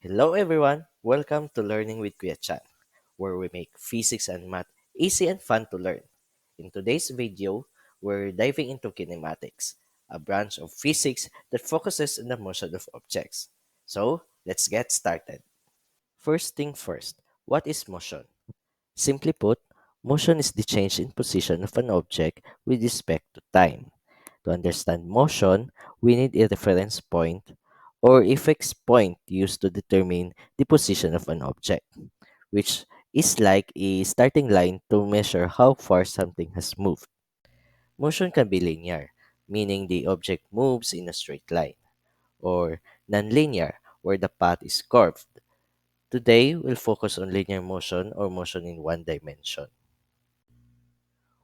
Hello everyone, welcome to Learning with Kuya Chan, where we make physics and math easy and fun to learn. In today's video, we're diving into kinematics, a branch of physics that focuses on the motion of objects. So, let's get started. First thing first, what is motion? Simply put, motion is the change in position of an object with respect to time. To understand motion, we need a reference point or a fixed point used to determine the position of an object, which is like a starting line to measure how far something has moved. Motion can be linear, meaning the object moves in a straight line, or nonlinear, where the path is curved. Today, we'll focus on linear motion or motion in one dimension.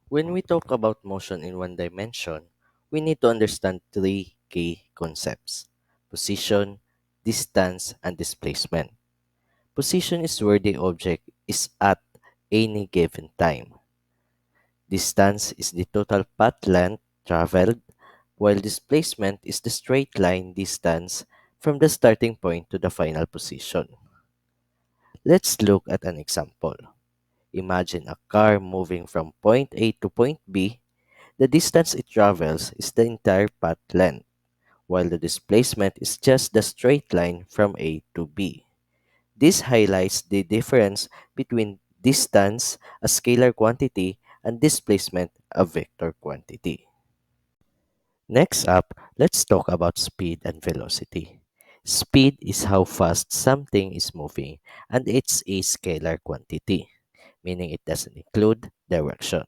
When we talk about motion in one dimension, we need to understand three key concepts: position, distance, and displacement. Position is where the object is at any given time. Distance is the total path length traveled, while displacement is the straight line distance from the starting point to the final position. Let's look at an example. Imagine a car moving from point A to point B. The distance it travels is the entire path length, while the displacement is just the straight line from A to B. This highlights the difference between distance, a scalar quantity, and displacement, a vector quantity. Next up, let's talk about speed and velocity. Speed is how fast something is moving, and it's a scalar quantity, meaning it doesn't include direction.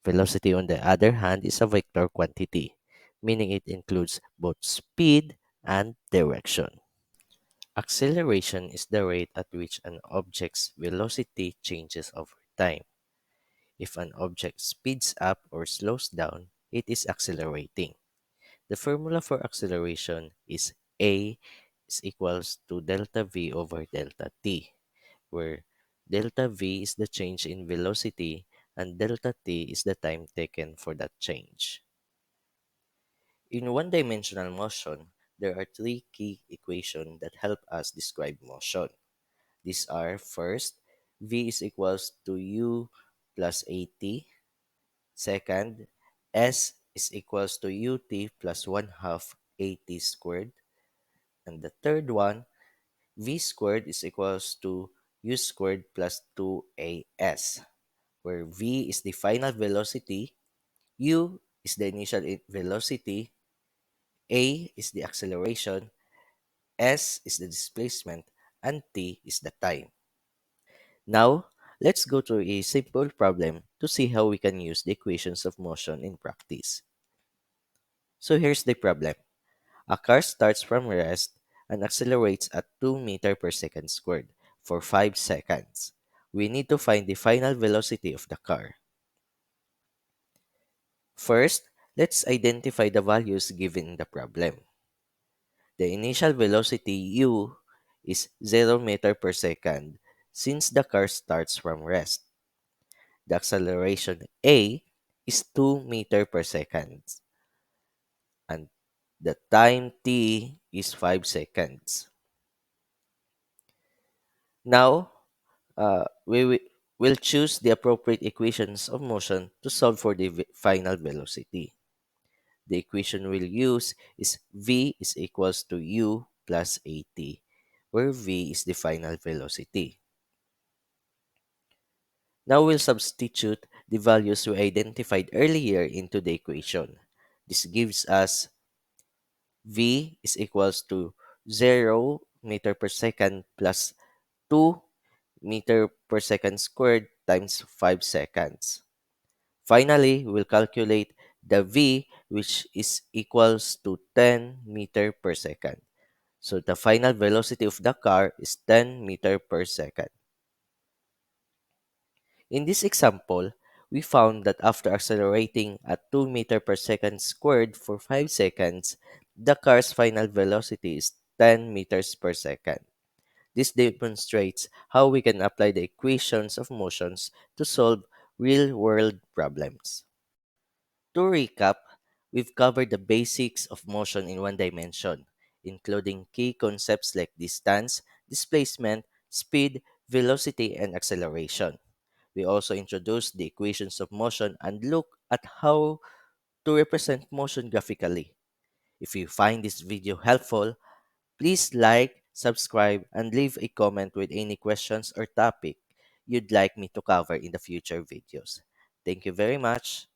Velocity, on the other hand, is a vector quantity, meaning it includes both speed and direction. Acceleration is the rate at which an object's velocity changes over time. If an object speeds up or slows down, it is accelerating. The formula for acceleration is A is equals to delta V over delta T, where delta V is the change in velocity and delta T is the time taken for that change. In one-dimensional motion, there are three key equations that help us describe motion. These are: first, V is equals to U plus AT. Second, S is equals to UT plus 1 half AT squared. And the third one, V squared is equals to U squared plus 2AS, where V is the final velocity, U is the initial velocity, A is the acceleration, S is the displacement, and T is the time. Now, let's go to a simple problem to see how we can use the equations of motion in practice. So here's the problem. A car starts from rest and accelerates at 2 meter per second squared for 5 seconds. We need to find the final velocity of the car. First, let's identify the values given in the problem. The initial velocity u is 0 meter per second since the car starts from rest. The acceleration a is 2 meter per second and the time t is 5 seconds. Now, will choose the appropriate equations of motion to solve for the final velocity. The equation we'll use is v is equals to u plus at, where v is the final velocity. Now we'll substitute the values we identified earlier into the equation. This gives us v is equals to 0 meter per second plus 2 meter per second squared times 5 seconds. Finally, we'll calculate the v, which is equals to 10 meter per second. So the final velocity of the car is 10 meter per second. In this example, we found that after accelerating at 2 meter per second squared for 5 seconds, the car's final velocity is 10 meters per second. This demonstrates how we can apply the equations of motions to solve real-world problems. To recap, we've covered the basics of motion in one dimension. including key concepts like distance, displacement, speed, velocity, and acceleration. We also introduced the equations of motion and look at how to represent motion graphically. If you find this video helpful, please like, subscribe, and leave a comment with any questions or topic you'd like me to cover in the future videos. Thank you very much.